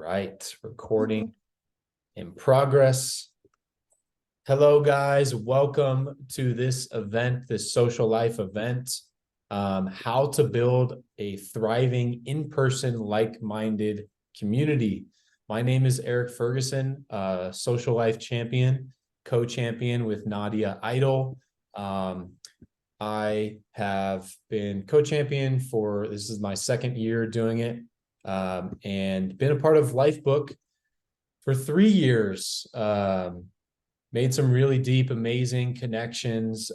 right, recording in progress. Hello, guys. Welcome to this event, this social life event. How to build a thriving in-person, like-minded community. My name is Eric Ferguson, social life champion, co-champion with Nadia Idol. I have been co-champion this is my second year doing it, and been a part of Lifebook for 3 years. Made some really deep, amazing connections.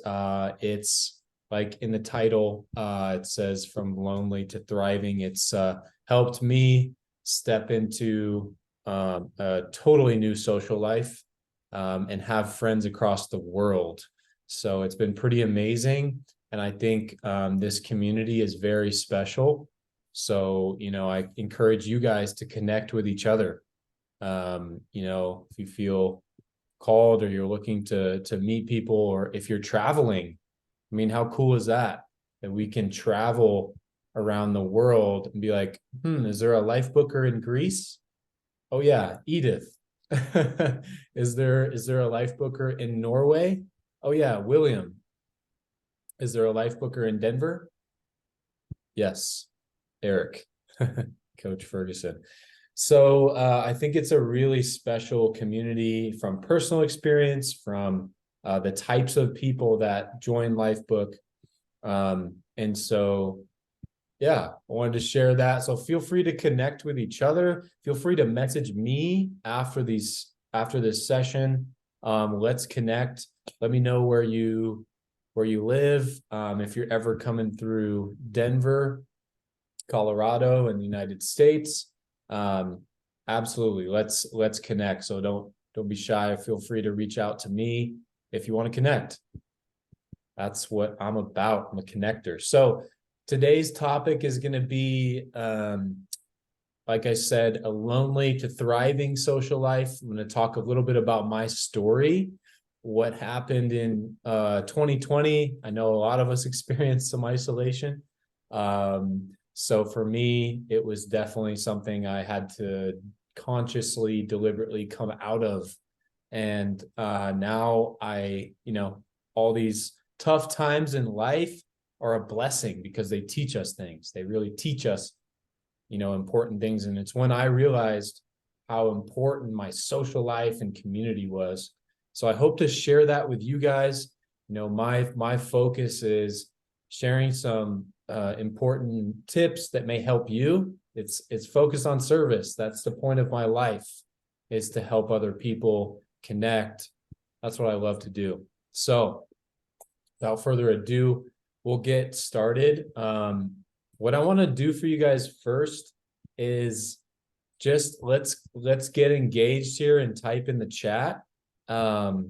It's like in the title, it says from lonely to thriving. It's helped me step into a totally new social life and have friends across the world. So it's been pretty amazing. And I think this community is very special. So, I encourage you guys to connect with each other. If you feel called or you're looking to meet people, or if you're traveling, I mean, how cool is that we can travel around the world and be like, is there a life booker in Greece? Oh yeah, Edith. Is there a life booker in Norway? Oh yeah, William. Is there a life booker in Denver? Yes, Eric, Coach Ferguson. So I think it's a really special community from personal experience, from the types of people that join Lifebook. And so, yeah, I wanted to share that. So feel free to connect with each other. Feel free to message me after this session. Let's connect. Let me know where you live. If you're ever coming through Denver, Colorado, in the United States, absolutely, let's connect. So don't be shy. Feel free to reach out to me if you want to connect. That's what I'm about. I'm a connector. So today's topic is going to be, like I said, a lonely to thriving social life. I'm going to talk a little bit about my story, what happened in 2020. I know a lot of us experienced some isolation. So for me, it was definitely something I had to consciously, deliberately come out of. And now all these tough times in life are a blessing because they teach us things. They really teach us, important things. And it's when I realized how important my social life and community was. So I hope to share that with you guys. My focus is sharing some important tips that may help you. It's focused on service. That's the point of my life, is to help other people connect. That's what I love to do. So without further ado, we'll get started. What I want to do for you guys first is just let's get engaged here and type in the chat. Where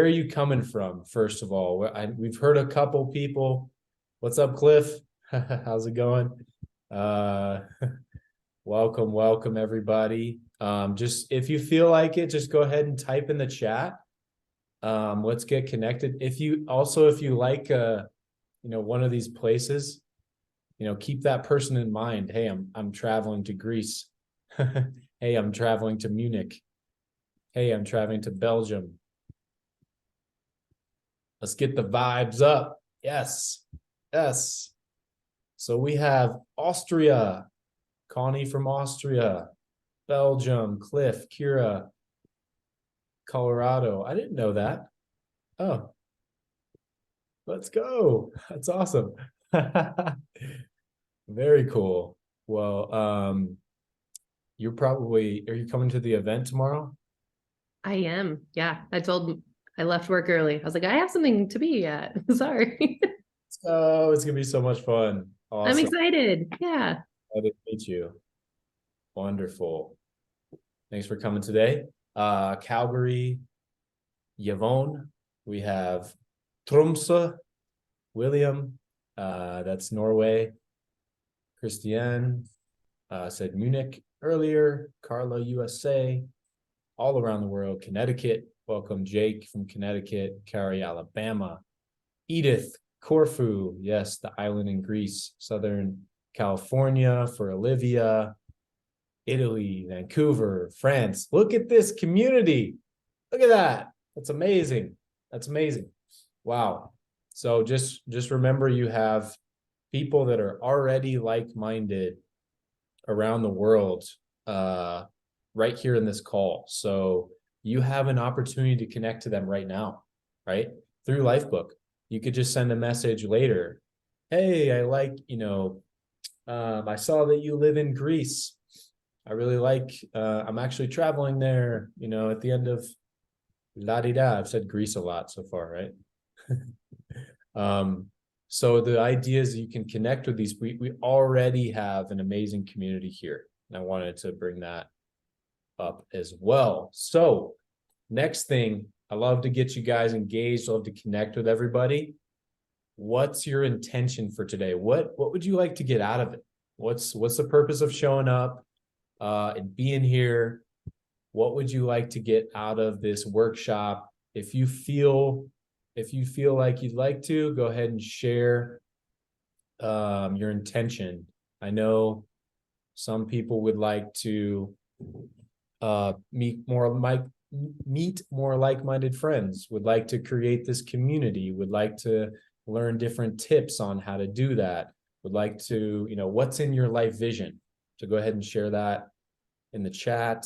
are you coming from, first of all? We've heard a couple people. What's up, Cliff? How's it going? Welcome everybody. Just if you feel like it, just go ahead and type in the chat. Let's get connected. If you like one of these places, keep that person in mind. Hey, I'm traveling to Greece. Hey, I'm traveling to Munich. Hey, I'm traveling to Belgium. Let's get the vibes up. Yes. So we have Austria, Connie from Austria, Belgium, Cliff, Kira, Colorado. I didn't know that. Oh, let's go. That's awesome. Very cool. Well, are you coming to the event tomorrow? I am. Yeah. I left work early. I was like, I have something to be at. Sorry. Oh, it's gonna be so much fun. Awesome. I'm excited. Yeah. Glad to meet you. Wonderful. Thanks for coming today. Calgary, Yvonne. We have Tromsø, William. That's Norway. Christiane said Munich earlier. Carla, USA. All around the world. Connecticut. Welcome, Jake from Connecticut. Cary, Alabama. Edith, Corfu. Yes, the island in Greece. Southern California for Olivia. Italy, Vancouver, France. Look at this community. Look at that. That's amazing. That's amazing. Wow. So just remember, you have people that are already like-minded around the world, right here in this call. So you have an opportunity to connect to them right now, right? Through Lifebook. You could just send a message later. Hey, I like, I saw that you live in Greece. I really like, I'm actually traveling there, at the end of la-di-da. I've said Greece a lot so far, right? So the idea is you can connect with these. We already have an amazing community here, and I wanted to bring that up as well. So next thing, I love to get you guys engaged. I love to connect with everybody. What's your intention for today? What would you like to get out of it? What's the purpose of showing up and being here? What would you like to get out of this workshop? If you feel like you'd like to, go ahead and share your intention. I know some people would like to meet more like-minded friends, would like to create this community, would like to learn different tips on how to do that, would like to, what's in your life vision? So go ahead and share that in the chat.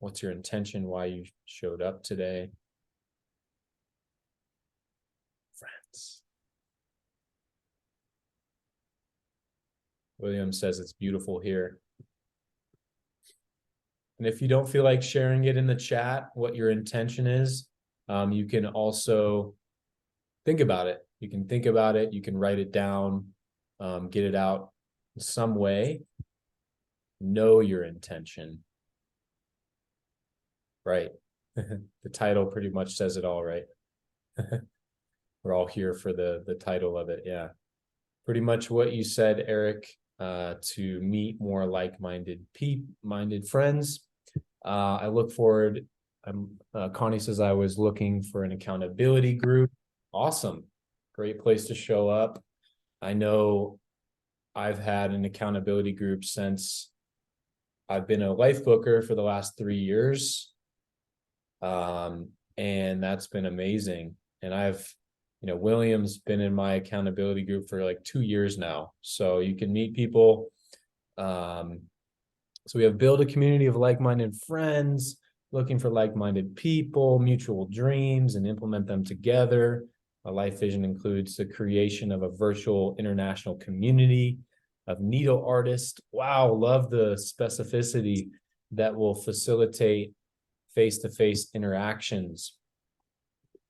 What's your intention? Why you showed up today? Friends. William says it's beautiful here. And if you don't feel like sharing it in the chat, what your intention is, you can also think about it. You can think about it. You can write it down, get it out in some way. Know your intention. Right. The title pretty much says it all, right? We're all here for the title of it. Yeah. Pretty much what you said, Eric, to meet more like-minded friends. I look forward. Connie says I was looking for an accountability group. Awesome. Great place to show up. I know I've had an accountability group since I've been a life booker for the last 3 years. And that's been amazing. And William's been in my accountability group for like 2 years now. So you can meet people. So we have build a community of like-minded friends, looking for like-minded people, mutual dreams, and implement them together. A life vision includes the creation of a virtual international community of needle artists. Wow, love the specificity that will facilitate face-to-face interactions.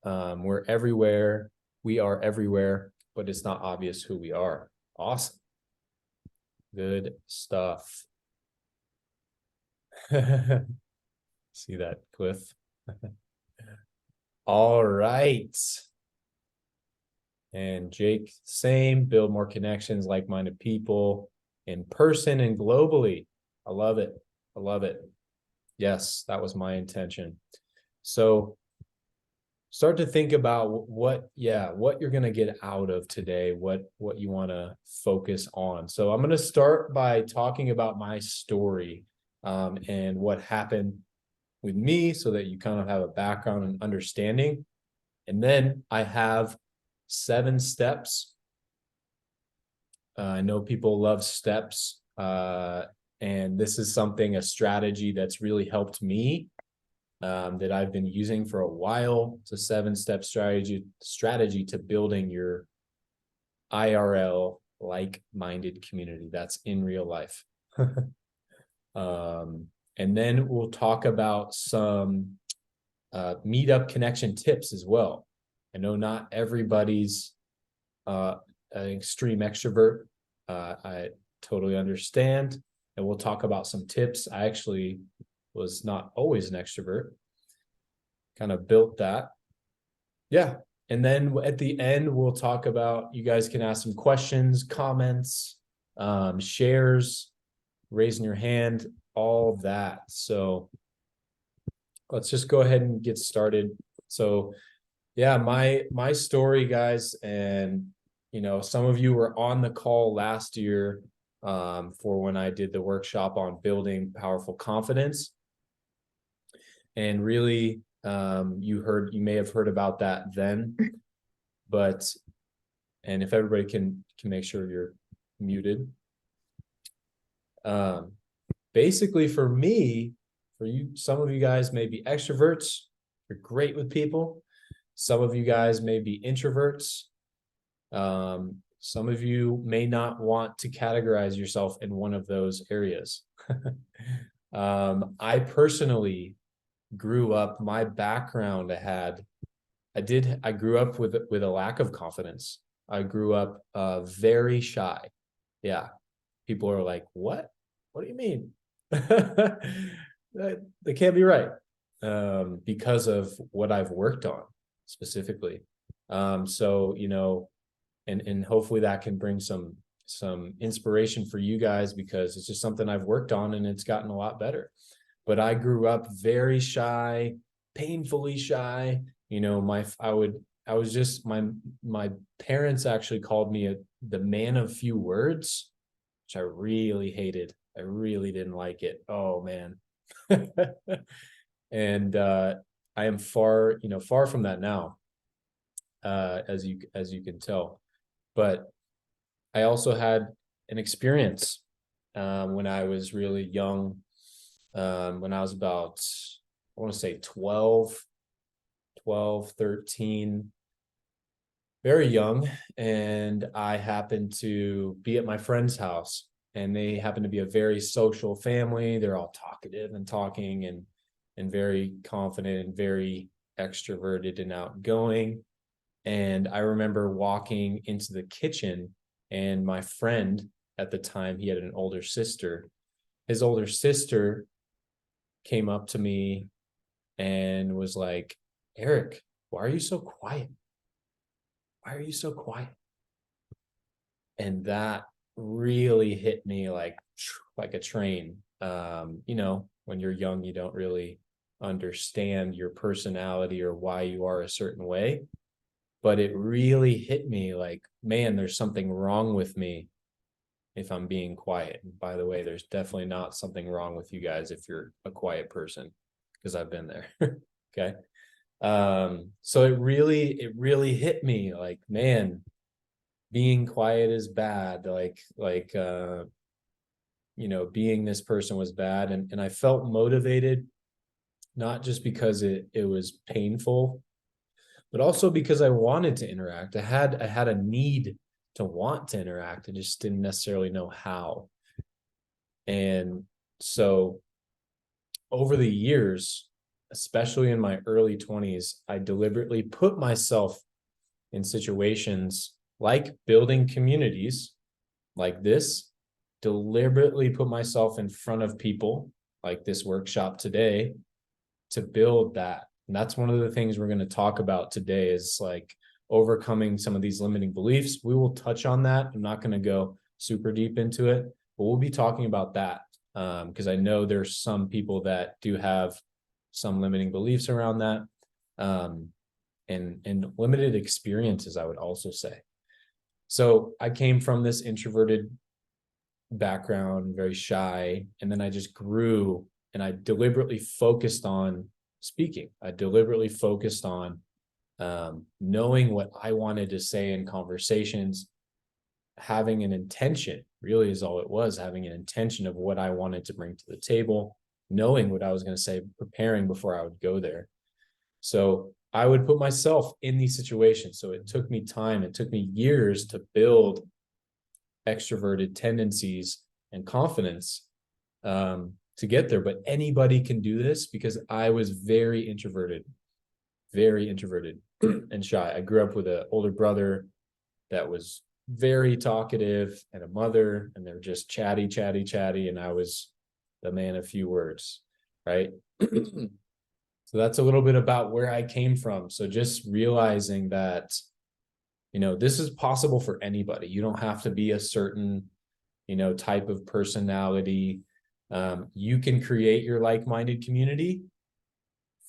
We're everywhere. We are everywhere, but it's not obvious who we are. Awesome. Good stuff. See that, Cliff? All right. And Jake, same, build more connections, like-minded people in person and globally. I love it. I love it. Yes, that was my intention. So start to think about what you're going to get out of today, what you want to focus on. So I'm going to start by talking about my story and what happened with me so that you kind of have a background and understanding. And then I have 7 steps. I know people love steps, and this is a strategy that's really helped me, that I've been using for a while. It's a 7-step strategy to building your IRL like-minded community that's in real life. And then we'll talk about some meetup connection tips as well. I know not everybody's an extreme extrovert. I totally understand. And we'll talk about some tips. I actually was not always an extrovert. Kind of built that. Yeah. And then at the end, we'll talk about, you guys can ask some questions, comments, shares, raising your hand, all of that. So let's just go ahead and get started. So yeah, my story, guys, and some of you were on the call last year. for when I did the workshop on building powerful confidence. And really, you may have heard about that then, but, and if everybody can make sure you're muted. Basically for me, for you, some of you guys may be extroverts. You're great with people. Some of you guys may be introverts. Some of you may not want to categorize yourself in one of those areas. I personally grew up, my background I grew up with a lack of confidence. I grew up very shy. Yeah. People are like, what? What do you mean? That can't be right. Because of what I've worked on specifically. So, and hopefully that can bring some inspiration for you guys, because it's just something I've worked on and it's gotten a lot better. But I grew up very shy, painfully shy. My parents actually called me the man of few words, which I really hated. I really didn't like it. Oh man. And I am far from that now, as you can tell. But I also had an experience when I was really young, when I was about, I want to say 12, 13, very young. And I happened to be at my friend's house, and they happen to be a very social family. They're all talkative and talking and very confident and very extroverted and outgoing. And I remember walking into the kitchen, and my friend at the time, he had an older sister. His older sister came up to me and was like, Eric, why are you so quiet? Why are you so quiet? And that really hit me like a train. When you're young, you don't really understand your personality or why you are a certain way. But it really hit me like, man, there's something wrong with me if I'm being quiet. And by the way, there's definitely not something wrong with you guys if you're a quiet person, because I've been there. Okay. So it really hit me like, man, being quiet is bad. Being this person was bad. And I felt motivated, not just because it was painful, but also because I wanted to interact. I had a need to want to interact. I just didn't necessarily know how. And so over the years, especially in my early 20s, I deliberately put myself in situations like building communities like this, deliberately put myself in front of people like this workshop today to build that. And that's one of the things we're going to talk about today, is like overcoming some of these limiting beliefs. We will touch on that. I'm not going to go super deep into it, but we'll be talking about that, because I know there's some people that do have some limiting beliefs around that, and limited experiences, I would also say. So I came from this introverted background, very shy, and then I just grew, and I deliberately focused on speaking. I deliberately focused on knowing what I wanted to say in conversations, having an intention, really is all it was, having an intention of what I wanted to bring to the table, knowing what I was going to say, preparing before I would go there. So I would put myself in these situations. So it took me time, it took me years to build extroverted tendencies and confidence to get there. But anybody can do this, because I was very introverted and shy. I grew up with an older brother that was very talkative, and a mother, and they're just chatty. And I was the man of few words, right? So that's a little bit about where I came from. So just realizing that, this is possible for anybody. You don't have to be a certain, type of personality. You can create your like-minded community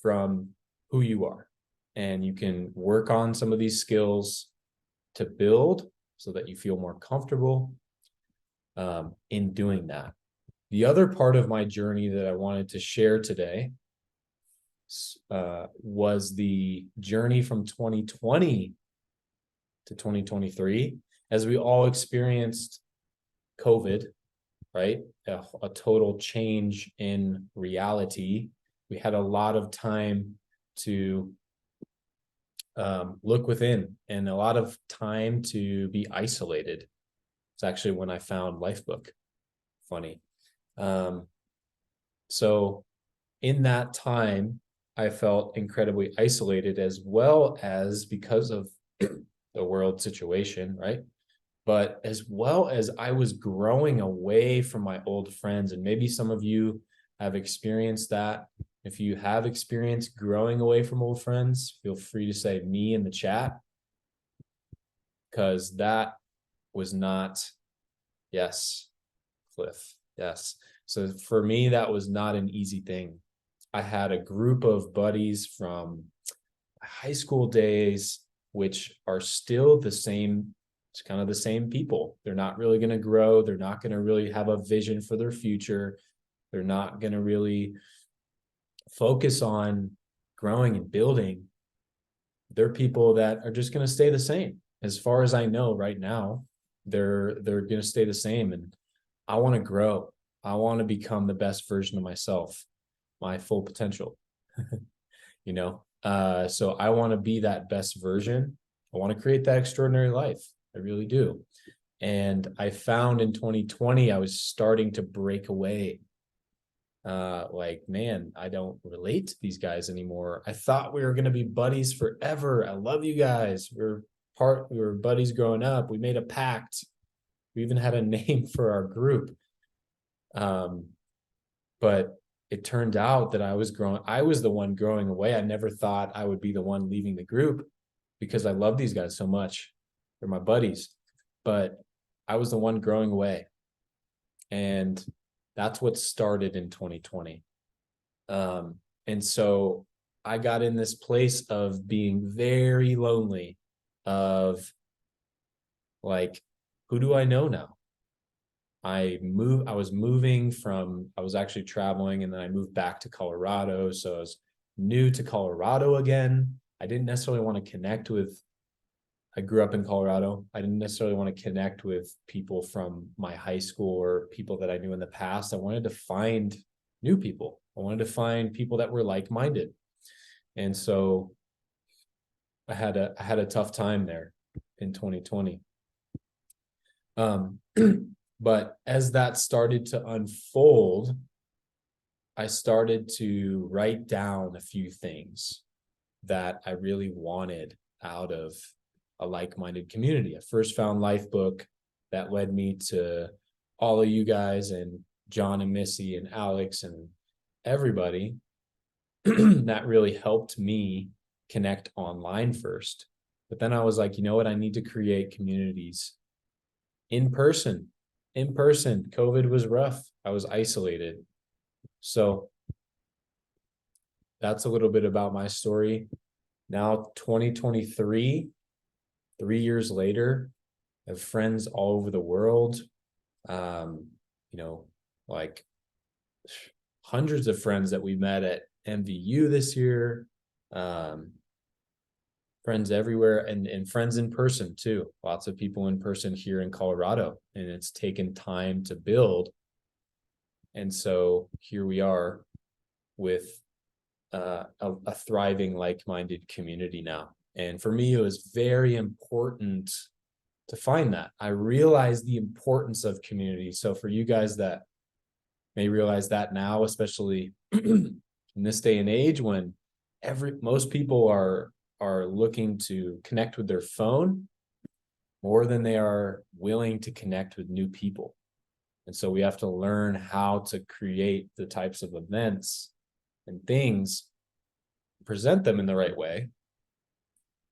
from who you are, and you can work on some of these skills to build so that you feel more comfortable. in doing that. The other part of my journey that I wanted to share today was the journey from 2020 to 2023, as we all experienced COVID, right? A total change in reality. We had a lot of time to look within and a lot of time to be isolated. It's actually when I found Lifebook. Funny. So in that time, I felt incredibly isolated, as well as because of the world situation, right? But as well as I was growing away from my old friends, and maybe some of you have experienced that. If you have experienced growing away from old friends, feel free to say me in the chat, because that was not, yes, Cliff, yes. So for me, that was not an easy thing. I had a group of buddies from high school days, which are still the same. It's kind of the same people. They're not really going to grow. They're not going to really have a vision for their future. They're not going to really focus on growing and building. They're people that are just going to stay the same. As far as I know right now, they're going to stay the same. And I want to grow. I want to become the best version of myself, my full potential. So I want to be that best version. I want to create that extraordinary life. I really do. And I found in 2020, I was starting to break away. Man, I don't relate to these guys anymore. I thought we were going to be buddies forever. I love you guys. We were buddies growing up. We made a pact. We even had a name for our group. But it turned out that I was the one growing away. I never thought I would be the one leaving the group, because I love these guys so much. They're my buddies, but I was the one growing away. And that's what started in 2020. And so I got in this place of being very lonely, of who do I know now? I was actually traveling, and then I moved back to Colorado. So I was new to Colorado again. I didn't necessarily want to connect with, I grew up in Colorado. I didn't necessarily want to connect with people from my high school or people that I knew in the past. I wanted to find new people. I wanted to find people that were like-minded. And so I had a tough time there in 2020. But as that started to unfold, I started to write down a few things that I really wanted out of a like-minded community. I first found Lifebook. That led me to all of you guys, and John and Missy and Alex and everybody that really helped me connect online first. But then I was like, you know what? I need to create communities in person. COVID was rough. I was isolated. So that's a little bit about my story. Now, 2023, 3 years later, I have friends all over the world. Hundreds of friends that we met at MVU this year. Friends everywhere, and friends in person too. Lots of people in person here in Colorado, and it's taken time to build. And so here we are with a thriving, like-minded community now. And for me, it was very important to find that. I realized the importance of community. So for you guys that may realize that now, especially in this day and age, when most people are looking to connect with their phone more than they are willing to connect with new people. And so we have to learn how to create the types of events and things, present them in the right way,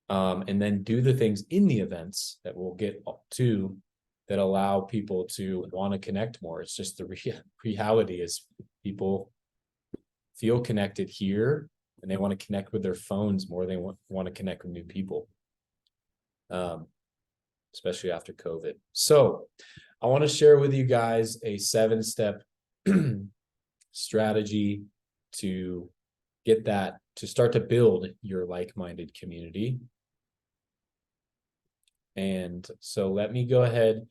and then do the things in the events that we'll get to that allow people to want to connect more. It's just the reality is people feel connected here, and they want to connect with their phones more than they want to connect with new people, especially after COVID. So I want to share with you guys a 7-step strategy to get that, to start to build your like-minded community. And so let me go ahead.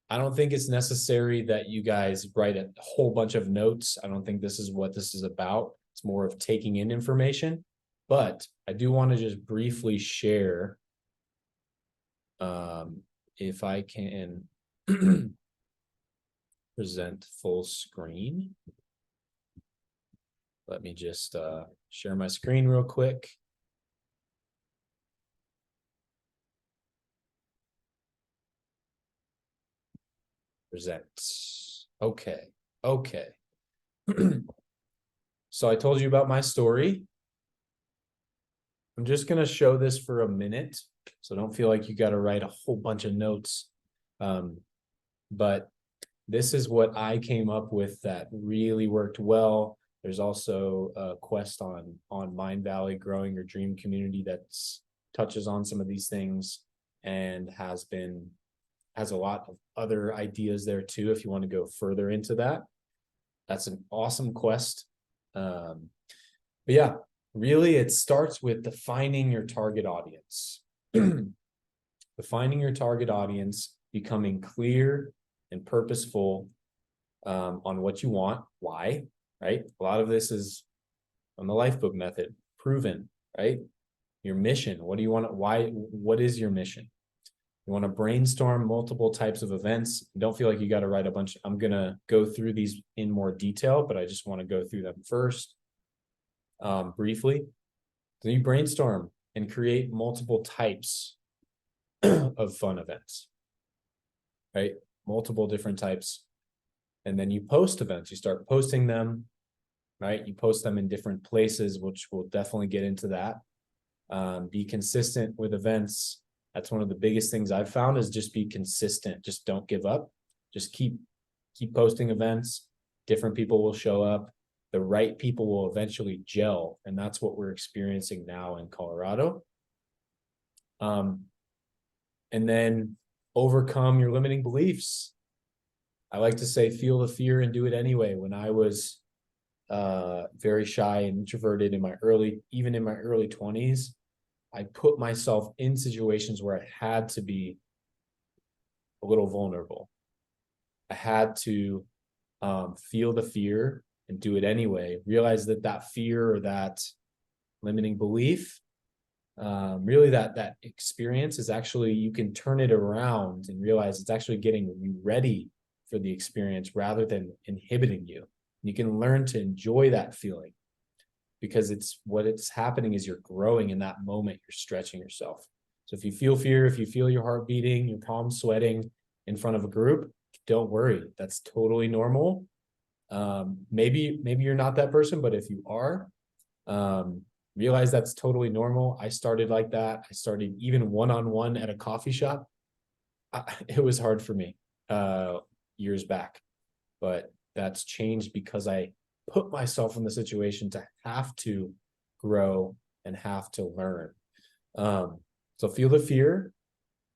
I don't think it's necessary that you guys write a whole bunch of notes. I don't think this is what this is about. It's more of taking in information, but I do want to just briefly share, if I can present full screen. Let me just share my screen real quick. Present. Okay. So I told you about my story. I'm just going to show this for a minute, so don't feel like you got to write a whole bunch of notes. But this is what I came up with that really worked well. There's also a quest on Mindvalley, growing your dream community, that touches on some of these things and has a lot of other ideas there too. If you want to go further into that, that's an awesome quest. But yeah, really it starts with defining your target audience. Defining your target audience, becoming clear and purposeful on what you want, why, right? A lot of this is on the Lifebook method, proven, right? Your mission, what do you want, why, what is your mission? You want to brainstorm multiple types of events. Don't feel like you got to write a bunch. I'm going to go through these in more detail, but I just want to go through them first briefly. So you brainstorm and create multiple types of fun events, right? Multiple different types. And then you post events. You start posting them, right? You post them in different places, which we'll definitely get into that. Be consistent with events. That's one of the biggest things I've found, is just be consistent. Just don't give up. Just keep posting events. Different people will show up. The right people will eventually gel. And that's what we're experiencing now in Colorado. And then overcome your limiting beliefs. I like to say, feel the fear and do it anyway. When I was very shy and introverted in my early 20s, I put myself in situations where I had to be a little vulnerable. I had to feel the fear and do it anyway. Realize that fear or that limiting belief, really that experience is actually, you can turn it around and realize it's actually getting you ready for the experience rather than inhibiting you. You can learn to enjoy that feeling, because it's happening is you're growing in that moment. You're stretching yourself. So if you feel fear, if you feel your heart beating, your palms sweating in front of a group, don't worry. That's totally normal. Maybe you're not that person, but if you are, realize that's totally normal. I started like that. I started even one-on-one at a coffee shop. It was hard for me years back, but that's changed because I put myself in the situation to have to grow and have to learn. So feel the fear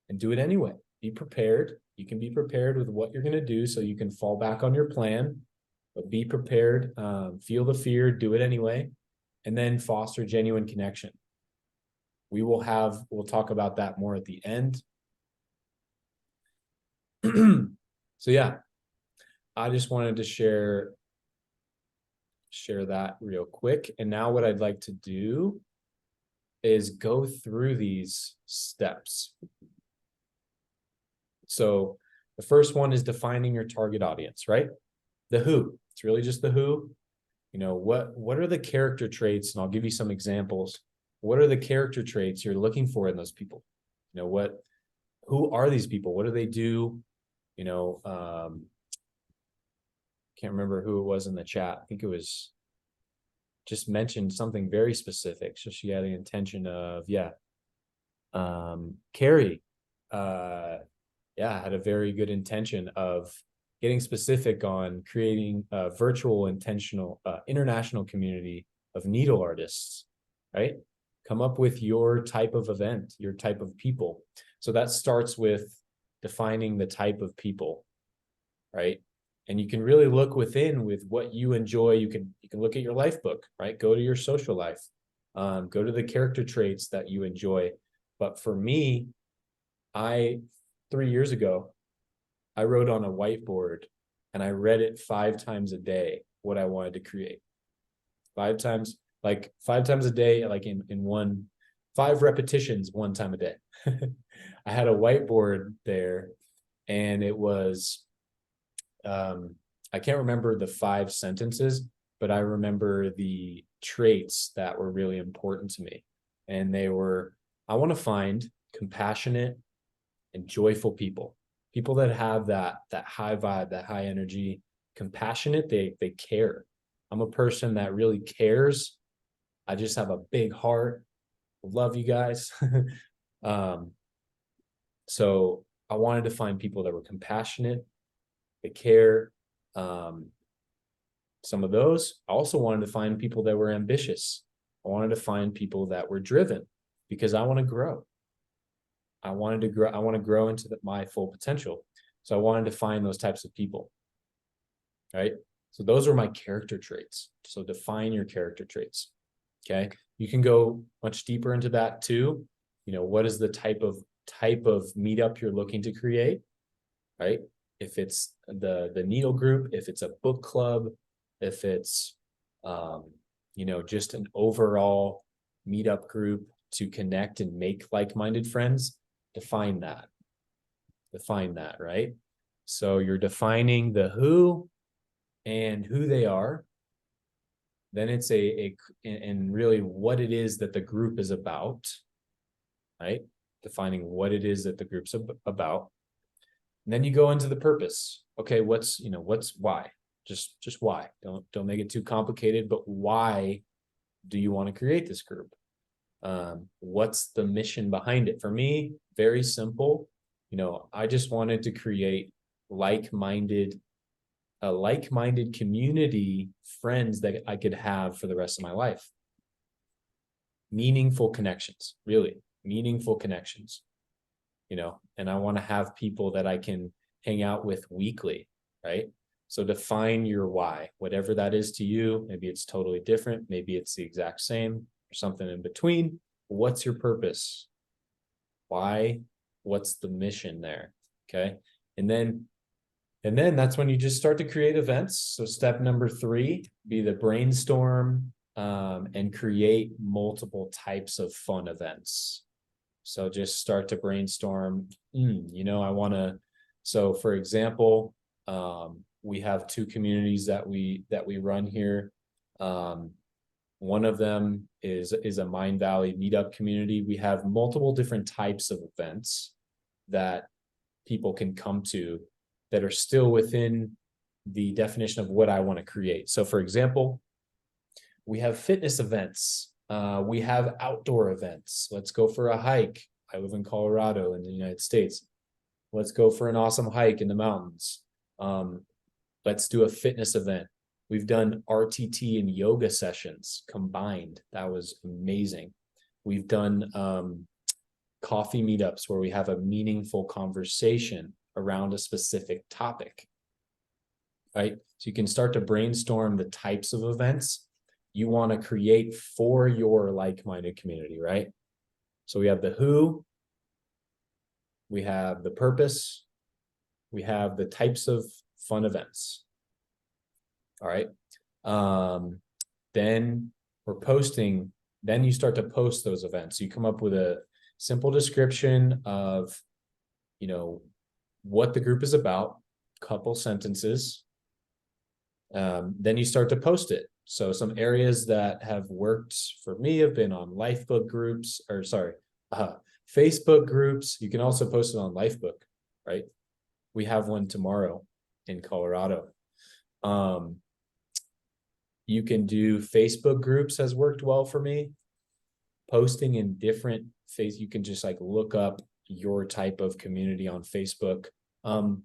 and do it anyway. Be prepared. You can be prepared with what you're going to do, so you can fall back on your plan, but be prepared. Feel the fear, do it anyway, and then foster genuine connection. We'll talk about that more at the end. So yeah, I just wanted to share that real quick. And now what I'd like to do is go through these steps. So the first one is defining your target audience, right? The who. It's really just the who. You know, what are the character traits? And I'll give you some examples. What are the character traits you're looking for in those people? You know, who are these people? What do they do? You know, can't remember who it was in the chat. I think it was just mentioned something very specific. So she had the intention of, Carrie, had a very good intention of getting specific on creating a virtual international community of needle artists, right? Come up with your type of event, your type of people. So that starts with defining the type of people. right? And you can really look within with what you enjoy. You can look at your life book, right? Go to your social life, go to the character traits that you enjoy. But for me, 3 years ago, I wrote on a whiteboard and I read it 5 times a day, what I wanted to create. 5 times, like 5 times a day, like in 5 repetitions, 1 time a day. I had a whiteboard there, and it was, I can't remember the 5 sentences, but I remember the traits that were really important to me. And they were, I want to find compassionate and joyful people, people that have that high vibe, that high energy, compassionate, they care. I'm a person that really cares. I just have a big heart. Love you guys. So I wanted to find people that were compassionate, they care. Some of those. I also wanted to find people that were ambitious. I wanted to find people that were driven, because I want to grow. I want to grow into my full potential. So I wanted to find those types of people, right? So those are my character traits. So define your character traits. Okay. You can go much deeper into that too. What is the type of meetup you're looking to create, right? If it's the needle group, if it's a book club, if it's just an overall meetup group to connect and make like-minded friends, define that, right? So you're defining the who and who they are. Then it's and really what it is that the group is about, right? Defining what it is that the group's about. And then you go into the purpose. Okay, what's why? Just why? Don't make it too complicated, but why do you want to create this group? What's the mission behind it? For me, very simple. I just wanted to create a like-minded community, friends that I could have for the rest of my life. Meaningful connections, really meaningful connections. And I want to have people that I can hang out with weekly, right? So define your why, whatever that is to you. Maybe it's totally different. Maybe it's the exact same or something in between. What's your purpose? Why? What's the mission there? Okay. And then that's when you just start to create events. So step number 3, be the brainstorm, and create multiple types of fun events. So just start to brainstorm. So for example, we have 2 communities that we run here. One of them is a Mind Valley meetup community. We have multiple different types of events that people can come to that are still within the definition of what I want to create. So for example, we have fitness events. We have outdoor events. Let's go for a hike. I live in Colorado in the United States. Let's go for an awesome hike in the mountains. Let's do a fitness event. We've done RTT and yoga sessions combined. That was amazing. We've done coffee meetups where we have a meaningful conversation around a specific topic, right? So you can start to brainstorm the types of events you want to create for your like-minded community, right? So we have the who, we have the purpose, we have the types of fun events. All right. Then we're posting, then you start to post those events. So you come up with a simple description of, what the group is about, couple sentences. Then you start to post it. So some areas that have worked for me have been on Facebook groups, Facebook groups. You can also post it on Lifebook, right? We have one tomorrow in Colorado. You can do Facebook groups has worked well for me. Posting in different you can just look up your type of community on Facebook.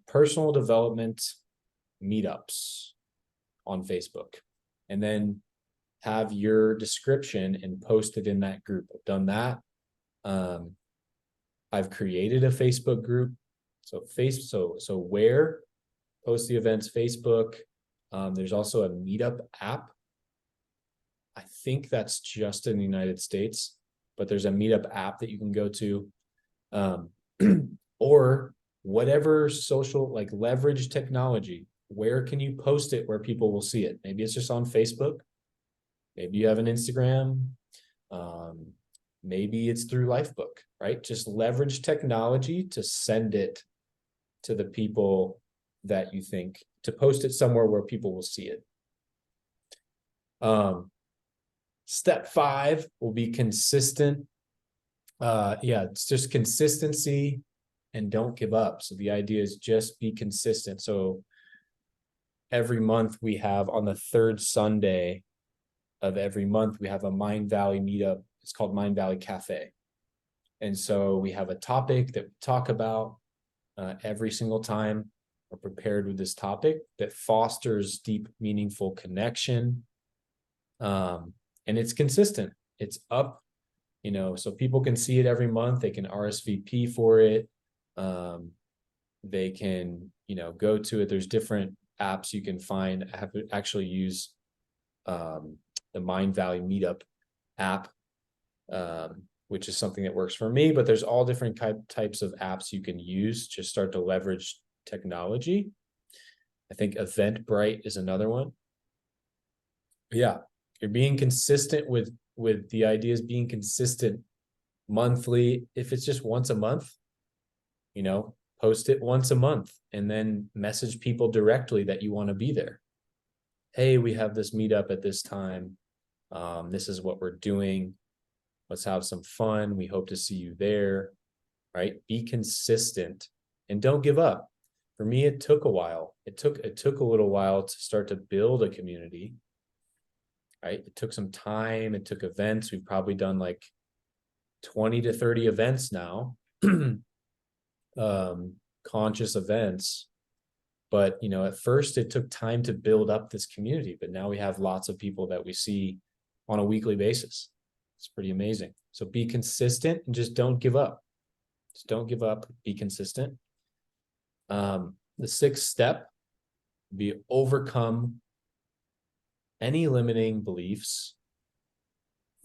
Personal development meetups on Facebook, and then have your description and post it in that group. I've done that. I've created a Facebook group. So where post the events, Facebook. There's also a meetup app. I think that's just in the United States, but there's a meetup app that you can go to. Or whatever social, like leverage technology. Where can you post it where people will see it? Maybe it's just on Facebook. Maybe you have an Instagram. Maybe it's through Lifebook, right? Just leverage technology to send it to the people that you think, to post it somewhere where people will see it. Step 5 will be consistent. It's just consistency and don't give up. So the idea is just be consistent. So every month we have, on the third Sunday of every month, we have a Mind Valley meetup. It's called Mind Valley Cafe. And so we have a topic that we talk about every single time. We're prepared with this topic that fosters deep, meaningful connection. And it's consistent. It's up, so people can see it every month. They can RSVP for it. They can, go to it. There's different apps you can find. I have to actually use the Mind Valley Meetup app, which is something that works for me, but there's all different types of apps you can use to start to leverage technology. I think Eventbrite is another one. Yeah, you're being consistent with the ideas, being consistent monthly. If it's just once a month, post it once a month and then message people directly that you want to be there. Hey, we have this meetup at this time. This is what we're doing. Let's have some fun. We hope to see you there, right? Be consistent and don't give up. For me, it took a while. It took a little while to start to build a community, right? It took some time. It took events. We've probably done like 20 to 30 events now, conscious events. But, at first it took time to build up this community, but now we have lots of people that we see on a weekly basis. It's pretty amazing. So be consistent and just don't give up. Just don't give up, be consistent. The 6th step would be overcome any limiting beliefs,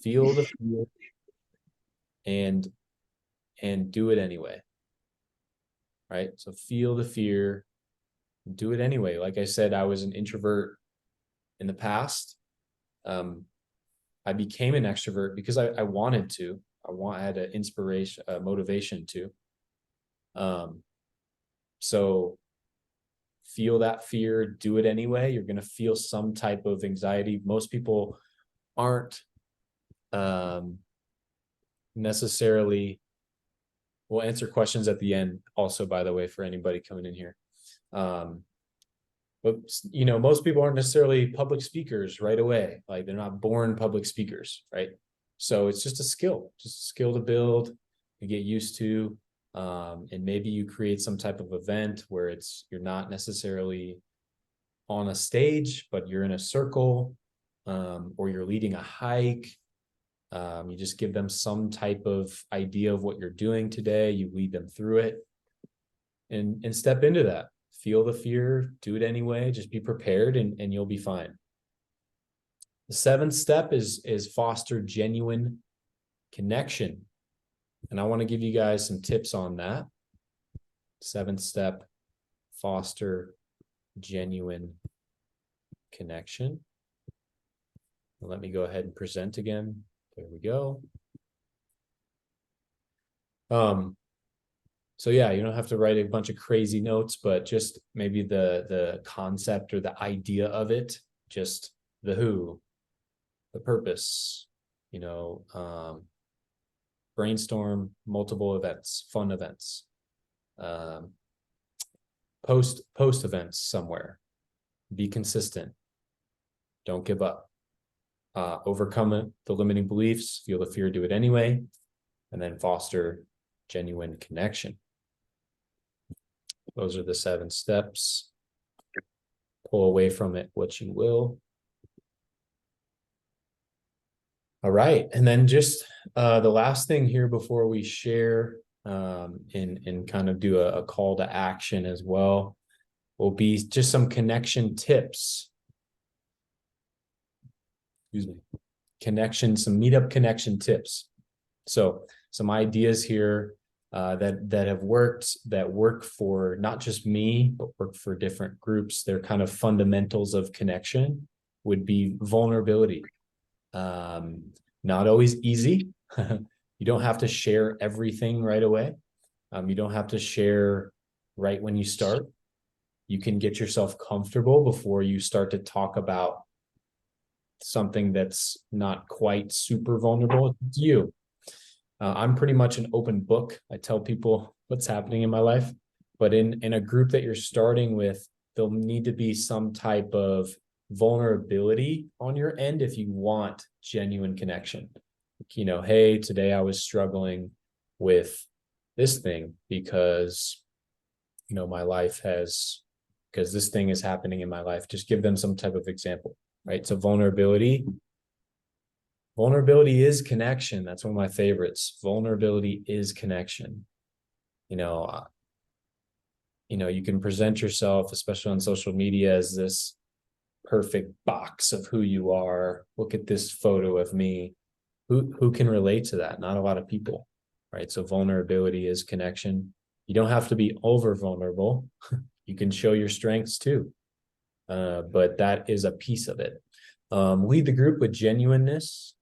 feel the fear, and do it anyway. Right? So feel the fear, do it anyway. Like I said, I was an introvert in the past. I became an extrovert because I wanted to. I had an inspiration, motivation to. So feel that fear, do it anyway. You're going to feel some type of anxiety. Most people aren't necessarily. We'll answer questions at the end also, by the way, for anybody coming in here. But most people aren't necessarily public speakers right away. Like they're not born public speakers, right? So it's just a skill to build, to get used to. And maybe you create some type of event where you're not necessarily on a stage, but you're in a circle, or you're leading a hike. You just give them some type of idea of what you're doing today. You lead them through it and step into that. Feel the fear, do it anyway, just be prepared and you'll be fine. The 7th step is foster genuine connection. And I want to give you guys some tips on that. 7th step, foster genuine connection. Let me go ahead and present again. There we go. So yeah, you don't have to write a bunch of crazy notes, but just maybe the concept or the idea of it, just the who, the purpose, brainstorm multiple events, fun events, post events somewhere, be consistent, don't give up, overcome the limiting beliefs, feel the fear, do it anyway, and then foster genuine connection. Those are the 7 steps. Pull away from it what you will. All right. And then just the last thing here before we share and kind of do a call to action as well. will be just some connection tips. Excuse me. Some meetup connection tips. So some ideas here that have worked, that work for not just me, but work for different groups. They're kind of fundamentals of connection, would be vulnerability. Not always easy. You don't have to share everything right away. You don't have to share right when you start. You can get yourself comfortable before you start to talk about something that's not quite super vulnerable. It's you. I'm pretty much an open book. I tell people what's happening in my life, but in a group that you're starting with, there'll need to be some type of vulnerability on your end if you want genuine connection. You know, hey, today I was struggling with this thing because, you know, because this thing is happening in my life. Just give them some type of example, right? So vulnerability is connection. That's one of my favorites. Vulnerability is connection. You know, you can present yourself, especially on social media, as this perfect box of who you are. Look at this photo of me. Who can relate to that? Not a lot of people, right? So vulnerability is connection. You don't have to be over vulnerable. You can show your strengths too. But that is a piece of it. Lead the group with genuineness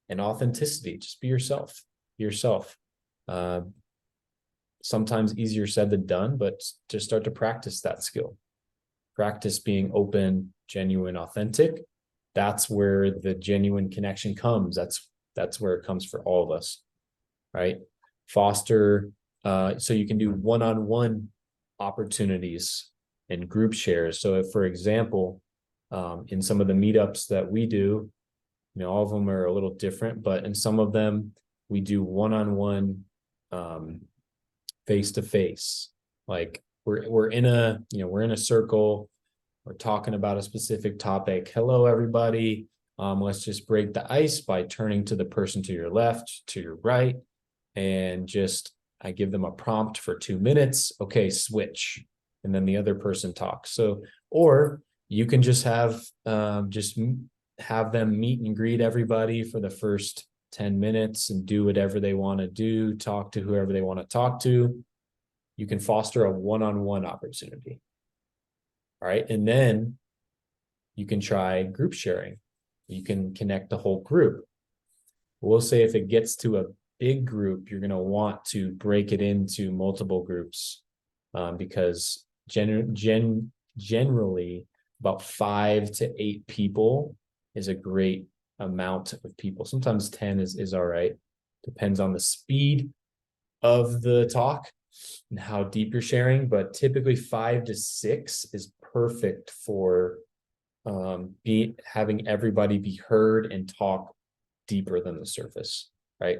and authenticity. Just be yourself. Sometimes easier said than done, but just start to practice that skill. Practice being open, genuine, authentic. That's where the genuine connection comes. That's where it comes for all of us, right? Foster, so you can do one-on-one opportunities and group shares. So if, for example, in some of the meetups that we do, you know, all of them are a little different, but in some of them we do one-on-one, face-to-face. Like we're in a circle, we're talking about a specific topic. Hello, everybody. Let's just break the ice by turning to the person to your left, to your right, and I give them a prompt for 2 minutes. Okay, switch. And then the other person talks. So, or you can just have them meet and greet everybody for the first 10 minutes and do whatever they want to do, talk to whoever they want to talk to. You can foster a one-on-one opportunity. All right. And then you can try group sharing. You can connect the whole group. We'll say if it gets to a big group, you're going to want to break it into multiple groups, because generally about 5 to 8 people is a great amount of people. Sometimes 10 is all right. Depends on the speed of the talk and how deep you're sharing, but typically 5 to 6 is perfect for having everybody be heard and talk deeper than the surface, right?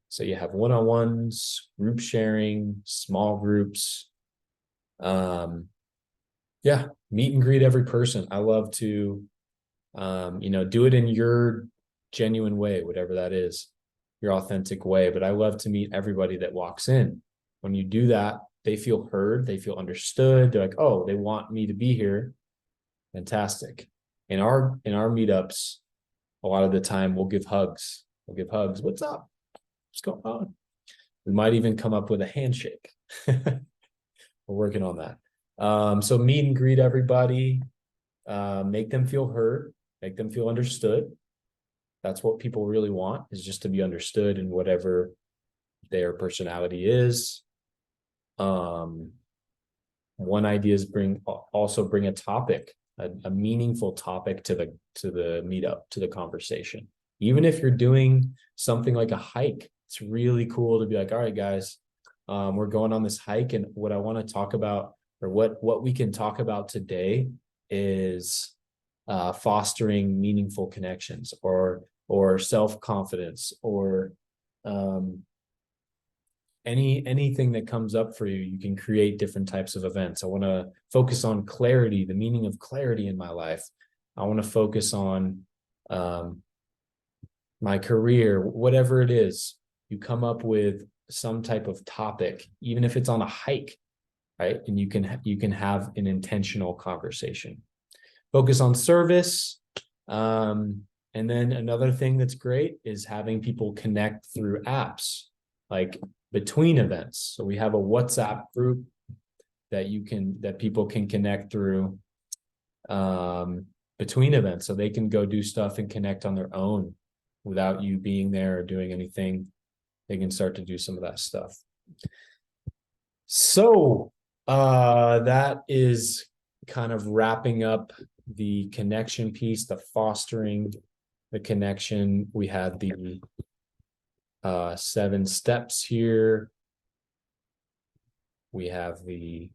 So you have one-on-ones, group sharing, small groups. Meet and greet every person. I love to, do it in your genuine way, whatever that is, your authentic way. But I love to meet everybody that walks in. When you do that, they feel heard, they feel understood. They're like, oh, they want me to be here. Fantastic. In our meetups, a lot of the time we'll give hugs. What's up? What's going on? We might even come up with a handshake. We're working on that. So meet and greet everybody, make them feel heard, make them feel understood. That's what people really want, is just to be understood in whatever their personality is. One idea is bring a topic, a meaningful topic to the meetup, to the conversation. Even if you're doing something like a hike, it's really cool to be like, all right, guys, we're going on this hike, and what I want to talk about, or what we can talk about today, is fostering meaningful connections, or self-confidence, or anything that comes up for you. You can create different types of events. I want to focus on clarity, the meaning of clarity in my life. I want to focus on my career, whatever it is. You come up with some type of topic, even if it's on a hike. right? And you can have an intentional conversation. Focus on service. And then another thing that's great is having people connect through apps, like between events. So we have a WhatsApp group that people can connect through between events, so they can go do stuff and connect on their own without you being there or doing anything. They can start to do some of that stuff. So that is kind of wrapping up the connection piece, the fostering the connection. We had the 7 steps here. We have the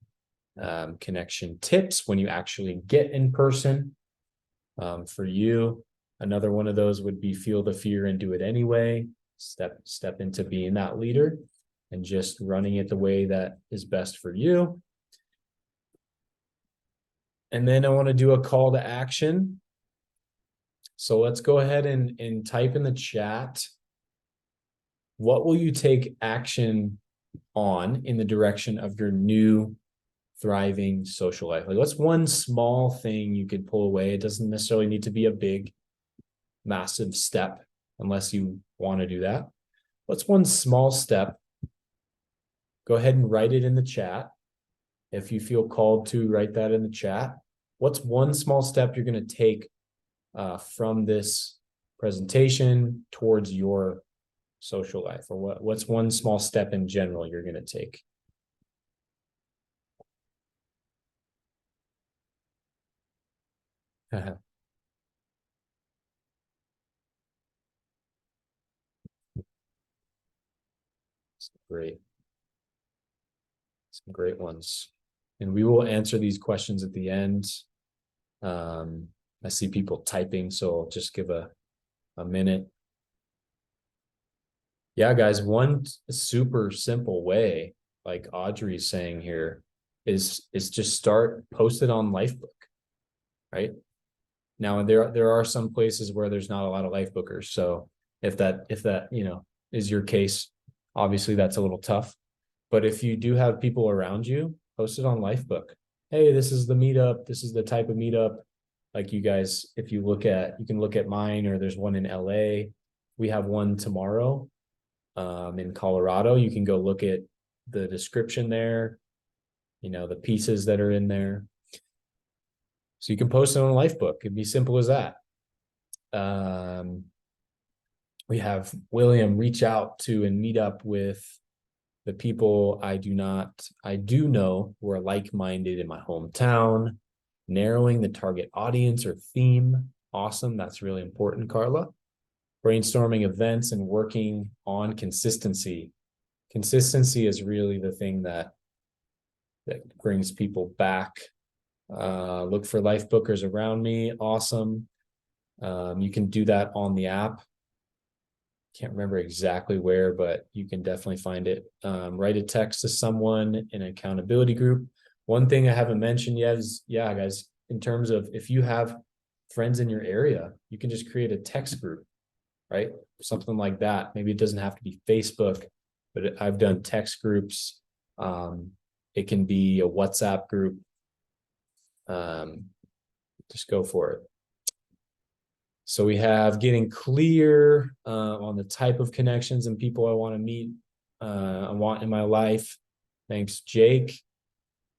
connection tips when you actually get in person. For you, another one of those would be feel the fear and do it anyway. Step into being that leader and just running it the way that is best for you. And then I want to do a call to action. So let's go ahead and type in the chat. What will you take action on in the direction of your new thriving social life? Like, what's one small thing you could pull away? It doesn't necessarily need to be a big, massive step unless you want to do that. What's one small step? Go ahead and write it in the chat. If you feel called to, write that in the chat. What's one small step you're going to take from this presentation towards your social life? Or what's one small step in general you're going to take? Great. Some great ones. And we will answer these questions at the end. I see people typing, so I'll just give a minute. Yeah, guys, one super simple way, like Audrey's saying here, is just post it on Lifebook, right? Now there are some places where there's not a lot of Lifebookers. So if that is your case, obviously that's a little tough. But if you do have people around you, post it on Lifebook. Hey, this is the meetup. This is the type of meetup. Like, you guys, if you can look at mine, or there's one in LA. We have one tomorrow in Colorado. You can go look at the description there, the pieces that are in there. So you can post it on a Lifebook. It'd be simple as that. We have William reach out to and meet up with the people I do know who are like-minded in my hometown, narrowing the target audience or theme. Awesome. That's really important, Carla. Brainstorming events and working on consistency. Consistency is really the thing that brings people back. Look for Lifebookers around me. Awesome. You can do that on the app. Can't remember exactly where, but you can definitely find it. Write a text to someone in an accountability group. One thing I haven't mentioned yet is, yeah, guys, in terms of if you have friends in your area, you can just create a text group, right? Something like that. Maybe it doesn't have to be Facebook, but I've done text groups. It can be a WhatsApp group. Just go for it. So we have getting clear on the type of connections and people I want to meet, I want in my life. Thanks, Jake.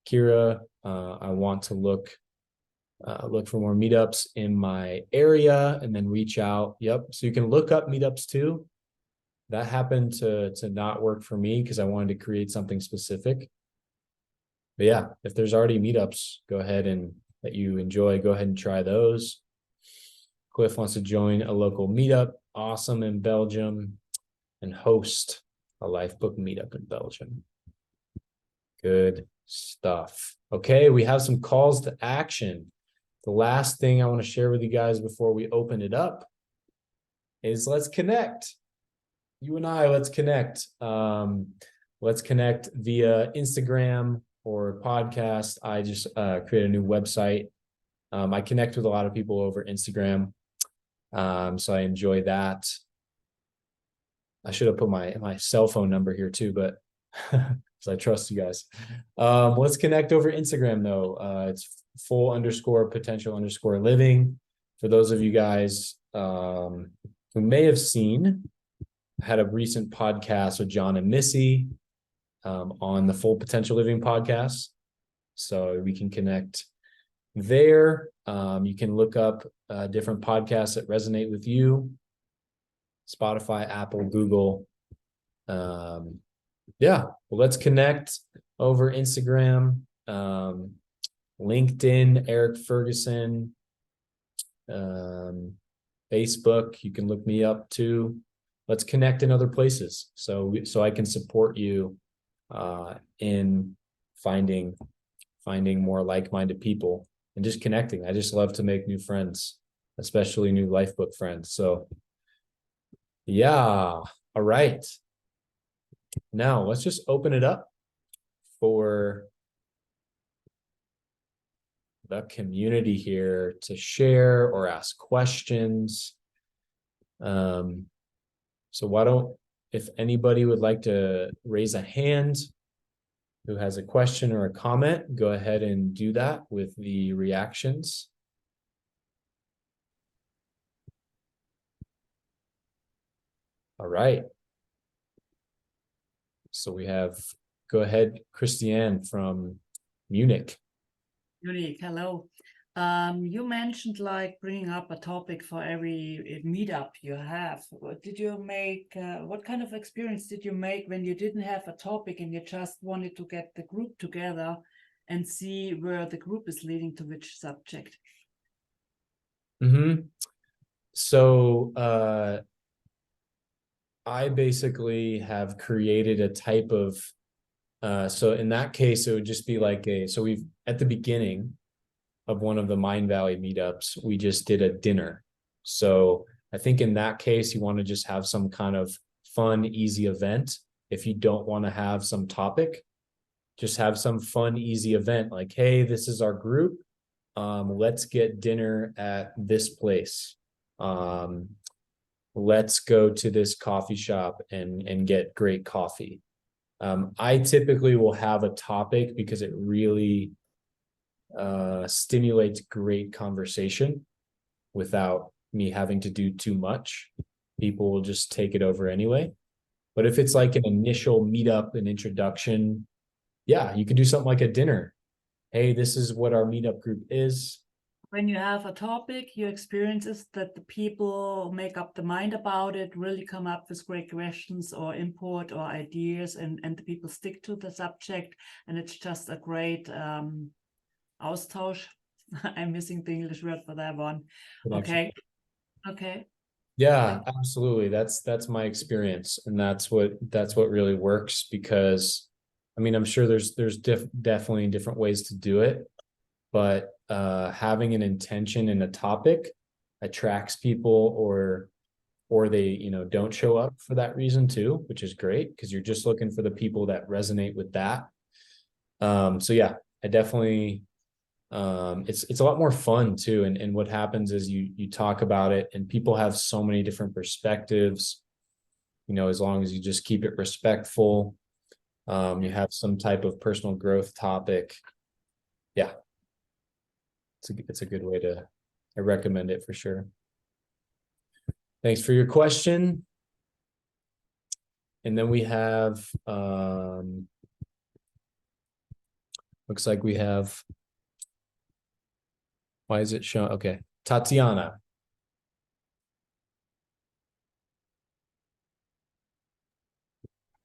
Kira, I want to look for more meetups in my area and then reach out. Yep. So you can look up meetups too. That happened to not work for me because I wanted to create something specific. But yeah, if there's already meetups, go ahead and that you enjoy, go ahead and try those. Cliff wants to join a local meetup. Awesome, in Belgium, and host a Lifebook meetup in Belgium. Good stuff. Okay, we have some calls to action. The last thing I want to share with you guys before we open it up is let's connect. You and I, let's connect. Let's connect via Instagram or podcast. I just created a new website. I connect with a lot of people over Instagram. So I enjoy that. I should have put my cell phone number here too, but because I trust you guys. Let's connect over Instagram though. It's full_potential_living. For those of you guys who may have seen, I had a recent podcast with John and Missy on the Full Potential Living podcast. So we can connect there. You can look up different podcasts that resonate with you. Spotify, Apple, Google. Yeah, well, let's connect over Instagram, LinkedIn, Eric Ferguson, Facebook. You can look me up too. Let's connect in other places so I can support you in finding more like-minded people and just connecting. I just love to make new friends, especially new Lifebook friends. So yeah, all right. Now let's just open it up for the community here to share or ask questions. So why don't, if anybody would like to raise a hand who has a question or a comment, go ahead and do that with the reactions. All right. So we have, go ahead, Christiane from Munich. Munich, hello. You mentioned like bringing up a topic for every meetup you have. Did you make, what kind of experience did you make when you didn't have a topic and you just wanted to get the group together and see where the group is leading to which subject? So I basically have created a type of, so in that case, it would just be like so we've, at the beginning of one of the Mind Valley meetups, we just did a dinner. So I think in that case, you want to just have some kind of fun, easy event. If you don't want to have some topic, just have some fun, easy event. Like, hey, this is our group. Let's get dinner at this place. Let's go to this coffee shop and get great coffee. I typically will have a topic because it really stimulates great conversation without me having to do too much. People will just take it over anyway. But if it's like an initial meetup, an introduction, yeah, you could do something like a dinner. Hey, this is what our meetup group is. When you have a topic, your experience is that the people make up the mind about it, really come up with great questions or input or ideas, and the people stick to the subject, and it's just a great Austausch. I'm missing the English word for that one. Connection. Okay. Yeah, absolutely. That's my experience, and that's what really works, because I mean, I'm sure there's definitely different ways to do it, but having an intention in a topic attracts people, or they don't show up for that reason too, which is great because you're just looking for the people that resonate with that. So yeah, I definitely it's a lot more fun too, and what happens is you talk about it and people have so many different perspectives, as long as you just keep it respectful. You have some type of personal growth topic. Yeah, it's a good way to, I recommend it for sure. Thanks for your question. And then we have looks like we have, why is it showing? Okay, Tatiana.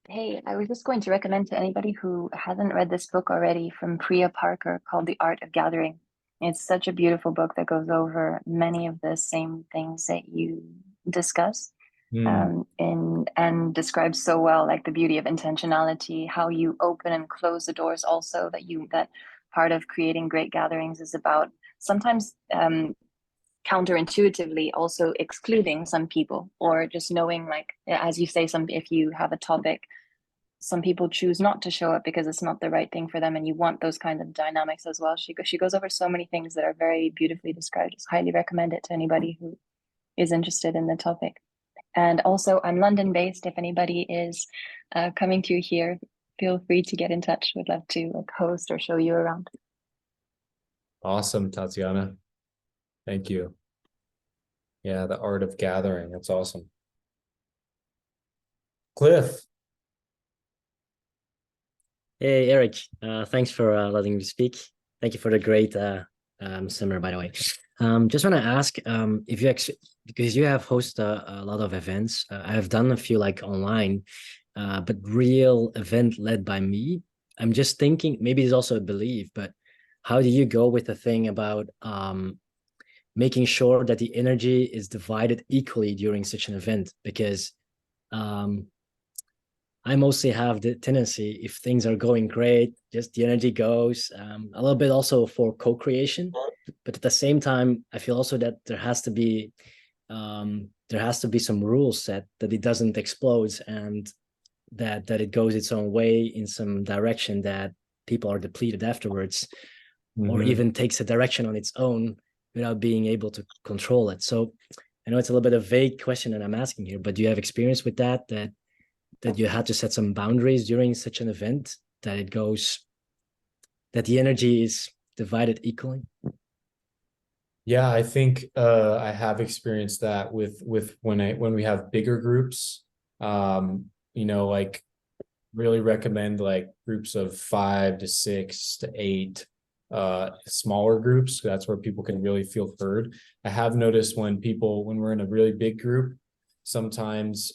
Hey, I was just going to recommend to anybody who hasn't read this book already from Priya Parker called The Art of Gathering. It's such a beautiful book that goes over many of the same things that you discuss, and describes so well, like the beauty of intentionality, how you open and close the doors also, that part of creating great gatherings is about sometimes counterintuitively also excluding some people, or just knowing, like, as you say, if you have a topic, some people choose not to show up because it's not the right thing for them, and you want those kind of dynamics as well. She goes over so many things that are very beautifully described. Just highly recommend it to anybody who is interested in the topic. And also, I'm London based if anybody is coming to here feel free to get in touch. We'd love to like host or show you around. Awesome, Tatiana. Thank you. Yeah, the art of gathering. That's awesome. Cliff. Hey, Eric. Thanks for letting me speak. Thank you for the great seminar, by the way. Just want to ask if you because you have hosted a lot of events. I have done a few like online, but real event led by me. I'm just thinking maybe it's also a belief, but how do you go with the thing about making sure that the energy is divided equally during such an event? Because I mostly have the tendency, if things are going great, just the energy goes. A little bit also for co-creation, but at the same time, I feel also that there has to be some rules set that it doesn't explode and that it goes its own way in some direction that people are depleted afterwards, or even takes a direction on its own without being able to control it. So I know it's a little bit of a vague question that I'm asking here, but do you have experience with that you had to set some boundaries during such an event, that the energy is divided equally? Yeah, I think I have experienced that with when we have bigger groups. Like really recommend like groups of 5 to 6 to 8, smaller groups. That's where people can really feel heard. I have noticed when we're in a really big group, sometimes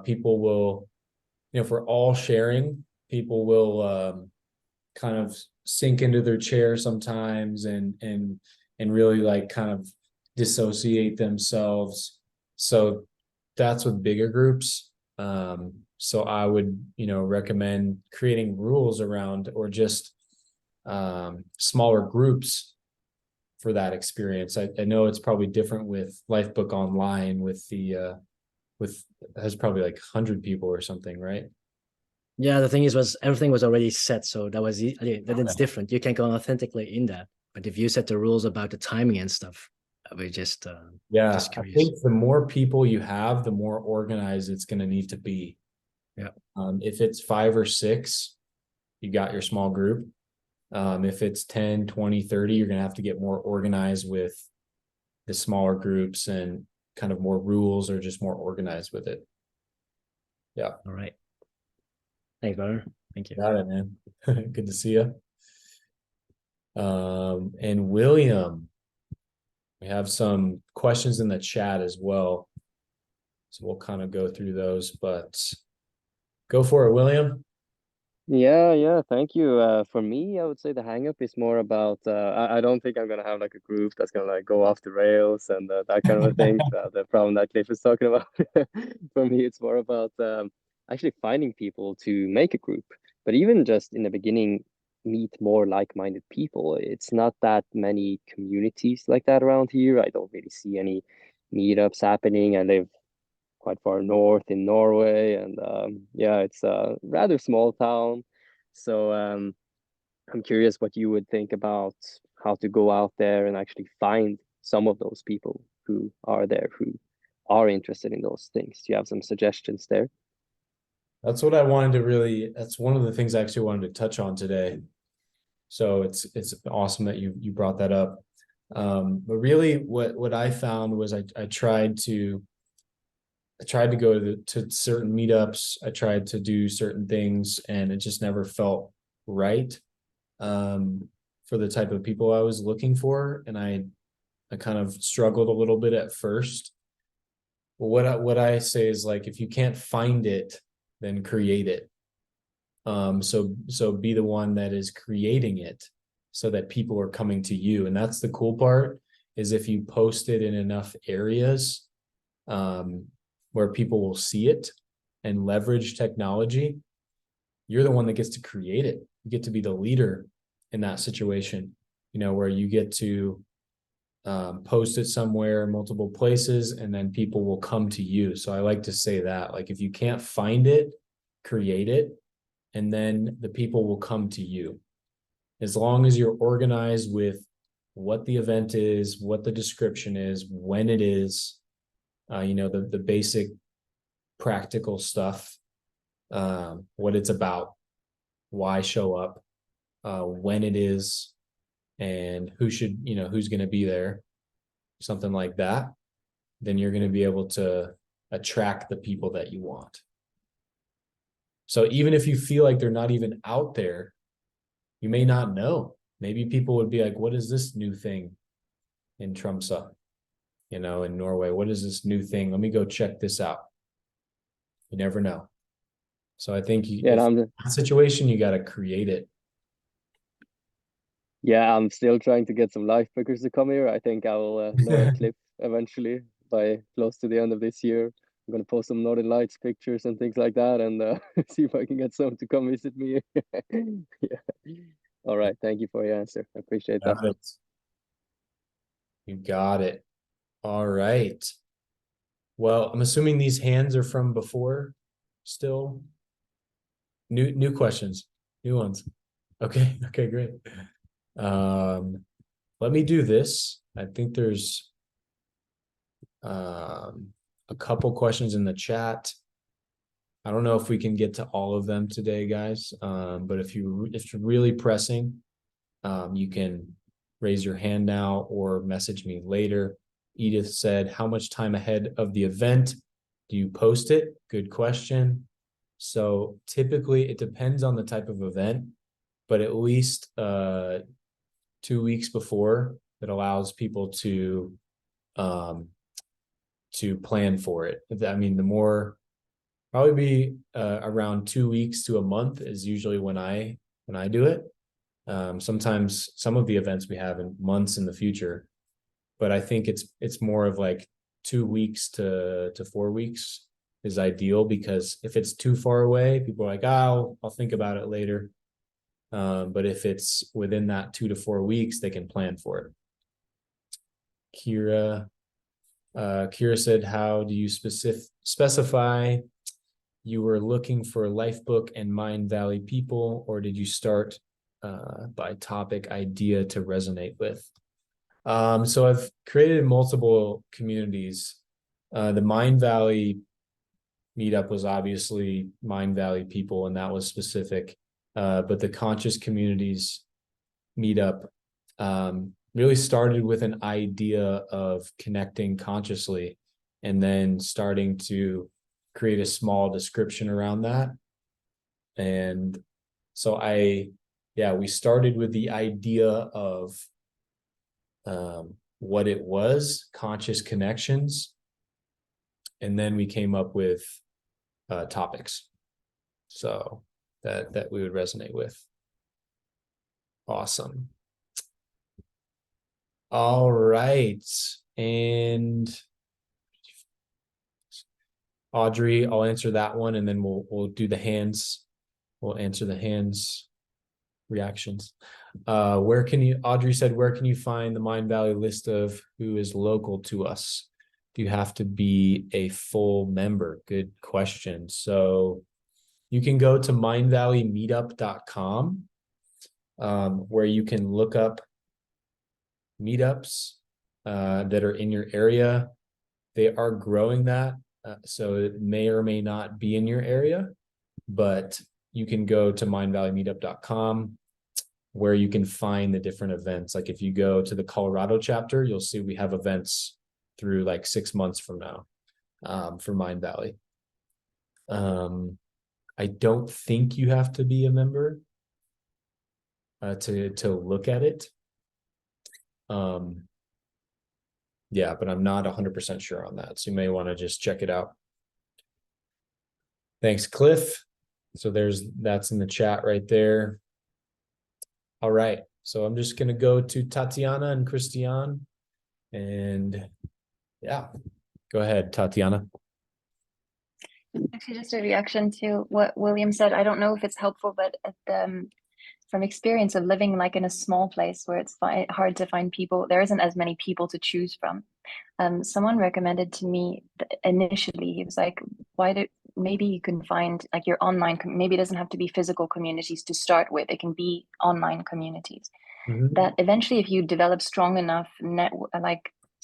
people will, if we're all sharing, people will kind of sink into their chair sometimes and really like kind of dissociate themselves. So that's with bigger groups. So I would, recommend creating rules around, or just smaller groups for that experience. I know it's probably different with Lifebook Online has probably like 100 people or something, right? Yeah, the thing was everything was already set, so that it's different. You can go authentically in that, but if you set the rules about the timing and stuff, we just I think the more people you have, the more organized it's going to need to be. Yeah. If it's 5 or 6, you got your small group. If it's 10, 20, 30, you're going to have to get more organized with the smaller groups and kind of more rules, or just more organized with it. Yeah. All right. Thanks, brother. Thank you. Got it, man. Good to see you. And William, we have some questions in the chat as well, so we'll kind of go through those, but go for it, William. Yeah, thank you. For me, I would say the hang up is more about I don't think I'm gonna have like a group that's gonna like go off the rails and that kind of a thing. The problem that Cliff is talking about. For me, it's more about actually finding people to make a group. But even just in the beginning, meet more like-minded people. It's not that many communities like that around here. I don't really see any meetups happening. I live quite far north in Norway, and yeah, it's a rather small town. So I'm curious what you would think about how to go out there and actually find some of those people who are there, who are interested in those things. Do you have some suggestions there? That's one of the things I actually wanted to touch on today. So it's awesome that you brought that up. But really what I found was I tried to go to certain meetups. I tried to do certain things, and it just never felt right for the type of people I was looking for. And I kind of struggled a little bit at first. But what I say is, like, if you can't find it, then create it. So be the one that is creating it, so that people are coming to you. And that's the cool part, is if you post it in enough areas where people will see it and leverage technology, you're the one that gets to create it. You get to be the leader in that situation, where you get to post it somewhere, multiple places, and then people will come to you. So I like to say that, like, if you can't find it, create it, and then the people will come to you. As long as you're organized with what the event is, what the description is, when it is, the basic practical stuff, what it's about, why show up, when it is, and who should, who's going to be there, something like that, then you're going to be able to attract the people that you want. So even if you feel like they're not even out there, you may not know. Maybe people would be like, what is this new thing in Tromsø, in Norway? What is this new thing? Let me go check this out. You never know. So I think situation, you got to create it. Yeah, I'm still trying to get some life bookers to come here. I think I will know a clip eventually by close to the end of this year. I'm going to post some Northern Lights pictures and things like that, and see if I can get someone to come visit me. Yeah. All right. Thank you for your answer. I appreciate that. You got it. All right. Well, I'm assuming these hands are from before still. New questions, new ones. Okay, great. Let me do this. I think there's a couple questions in the chat. I don't know if we can get to all of them today, guys. But if you're really pressing, you can raise your hand now or message me later. Edith said, how much time ahead of the event do you post it? Good question. So typically it depends on the type of event, but at least 2 weeks before, that allows people to plan for it. I mean, the more, probably be around 2 weeks to a month is usually when I do it. Sometimes some of the events we have in months in the future, but I think it's more of like 2 weeks to 4 weeks is ideal, because if it's too far away, people are like, oh, I'll think about it later. But if it's within that 2 to 4 weeks, they can plan for it. Kira said, how do you specify you were looking for a life book and Mind Valley people, or did you start by topic idea to resonate with? So I've created multiple communities. The Mind Valley meetup was obviously Mind Valley people, and that was specific. But the Conscious Communities meetup really started with an idea of connecting consciously, and then starting to create a small description around that. And so we started with the idea of what it was, conscious connections, and then we came up with topics so that we would resonate with. Awesome. All right. And Audrey, I'll answer that one, and then we'll do the hands. We'll answer the hands reactions. Audrey said, where can you find the Mind Valley list of who is local to us? Do you have to be a full member? Good question. So you can go to mindvalleymeetup.com, where you can look up meetups that are in your area. They are growing that, so it may or may not be in your area, but you can go to mindvalleymeetup.com, where you can find the different events. Like if you go to the Colorado chapter, you'll see we have events through like 6 months from now for Mind Valley. I don't think you have to be a member to look at it. Yeah, but I'm not 100% sure on that. So you may want to just check it out. Thanks, Cliff. So that's in the chat right there. All right. So I'm just going to go to Tatiana and Christian, and yeah, go ahead, Tatiana. Actually, just a reaction to what William said. I don't know if it's helpful, but from experience of living like in a small place where it's hard to find people, there isn't as many people to choose from. Someone recommended to me initially, he was like, maybe you can find like your online, maybe it doesn't have to be physical communities to start with. It can be online communities. That eventually, if you develop strong enough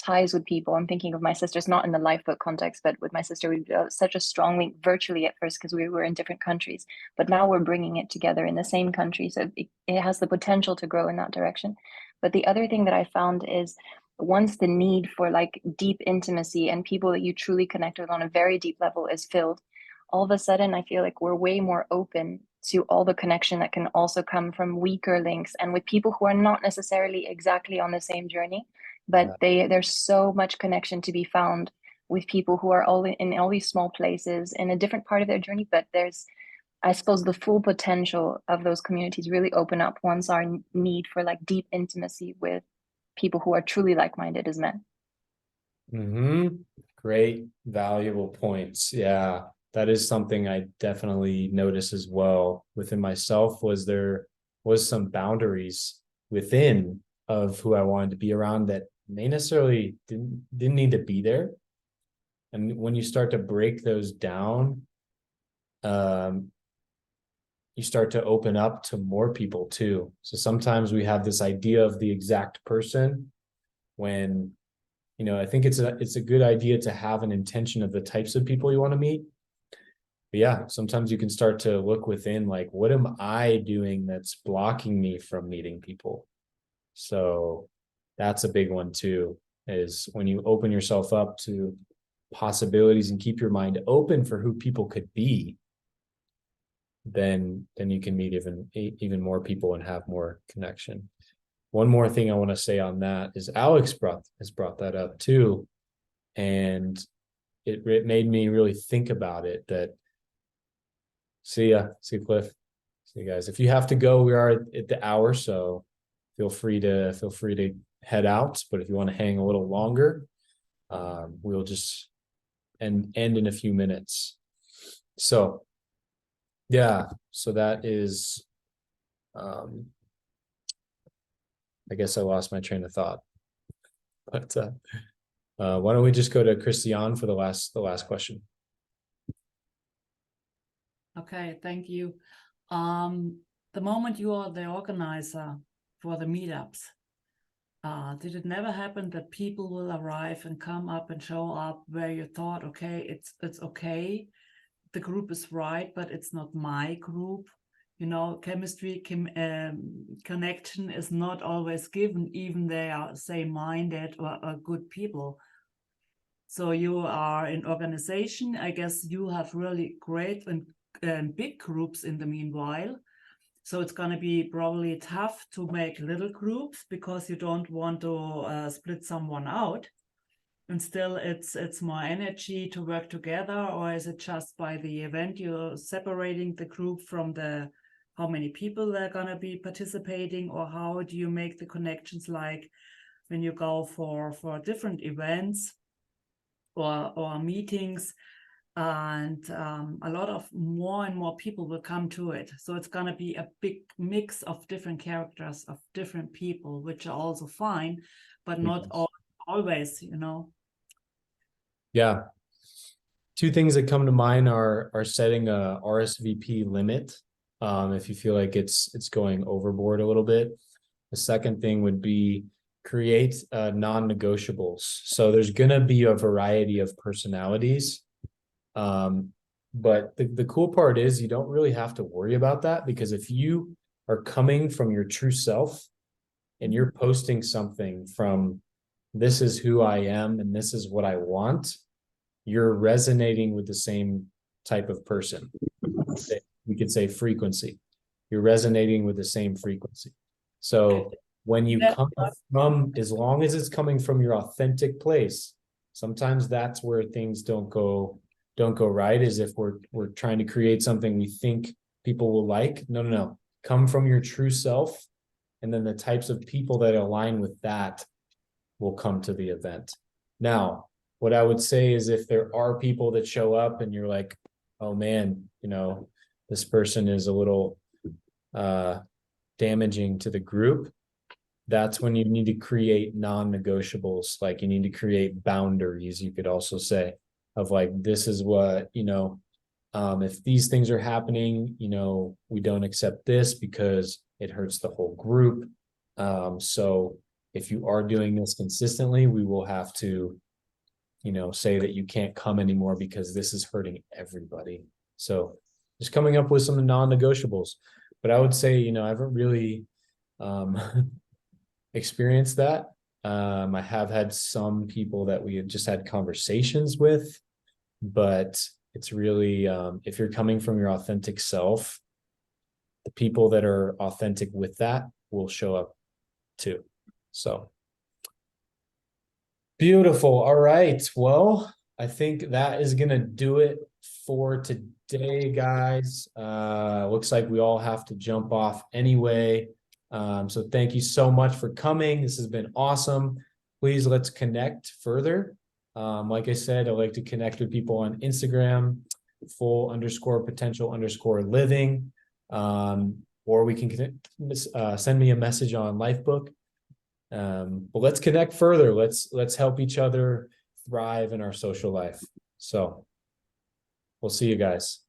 ties with people. I'm thinking of my sisters, not in the life book context, but with my sister, we built such a strong link virtually at first because we were in different countries, but now we're bringing it together in the same country. So it has the potential to grow in that direction. But the other thing that I found is once the need for like deep intimacy and people that you truly connect with on a very deep level is filled, all of a sudden I feel like we're way more open to all the connection that can also come from weaker links and with people who are not necessarily exactly on the same journey, but there's so much connection to be found with people who are all in all these small places in a different part of their journey. But there's, I suppose, the full potential of those communities really open up once our need for like deep intimacy with people who are truly like-minded is met. Great, valuable points. Yeah, that is something I definitely notice as well within myself. Was there was some boundaries within of who I wanted to be around that may necessarily didn't need to be there. And when you start to break those down, you start to open up to more people too. So sometimes we have this idea of the exact person when, you know, I think it's a good idea to have an intention of the types of people you want to meet. But yeah, sometimes you can start to look within, like, what am I doing that's blocking me from meeting people? So that's a big one too, is when you open yourself up to possibilities and keep your mind open for who people could be, then you can meet even more people and have more connection. One more thing I want to say on that is Alex has brought that up too, and it made me really think about it. That see you, Cliff, see you guys. If you have to go, we are at the hour, so feel free to head out. But if you want to hang a little longer, we'll just end in a few minutes. So yeah, so that is, I guess I lost my train of thought, but why don't we just go to Christian for the last question? Okay, thank you. The moment you are the organizer for the meetups, did it never happen that people will arrive and come up and show up where you thought, okay, it's okay, the group is right, but it's not my group? You know, chemistry, connection is not always given, even they are same-minded or good people. So you are in organization. I guess you have really great and big groups in the meanwhile. So it's going to be probably tough to make little groups because you don't want to split someone out. And still it's more energy to work together, or is it just by the event you're separating the group from the how many people they're going to be participating, or how do you make the connections, like when you go for different events or meetings, and a lot of more and more people will come to it. So it's going to be a big mix of different characters, of different people, which are also fine, but not always, you know. Yeah. Two things that come to mind are setting a RSVP limit, if you feel like it's going overboard a little bit. The second thing would be create non-negotiables. So there's gonna be a variety of personalities, but the cool part is you don't really have to worry about that, because if you are coming from your true self and you're posting something from this is who I am and this is what I want, you're resonating with the same type of person. We could say frequency. You're resonating with the same frequency. So when you come from, as long as it's coming from your authentic place, sometimes that's where things don't go right, is if we're trying to create something we think people will like. No. Come from your true self, and then the types of people that align with that will come to the event. Now, what I would say is if there are people that show up and you're like, oh man, you know, this person is a little damaging to the group, that's when you need to create non-negotiables. Like you need to create boundaries, you could also say, of like, this is what, you know, if these things are happening, you know, we don't accept this because it hurts the whole group. So if you are doing this consistently, we will have to, say that you can't come anymore because this is hurting everybody. So just coming up with some non-negotiables. But I would say, I haven't really experienced that. I have had some people that we have just had conversations with, but it's really, if you're coming from your authentic self, the people that are authentic with that will show up too. So beautiful. All right. Well, I think that is going to do it for today, guys. Looks like we all have to jump off anyway. So thank you so much for coming. This has been awesome. Please let's connect further. Like I said, I like to connect with people on Instagram, full_potential_living. Or we can send me a message on Lifebook. But let's connect further. Let's help each other thrive in our social life. So we'll see you guys.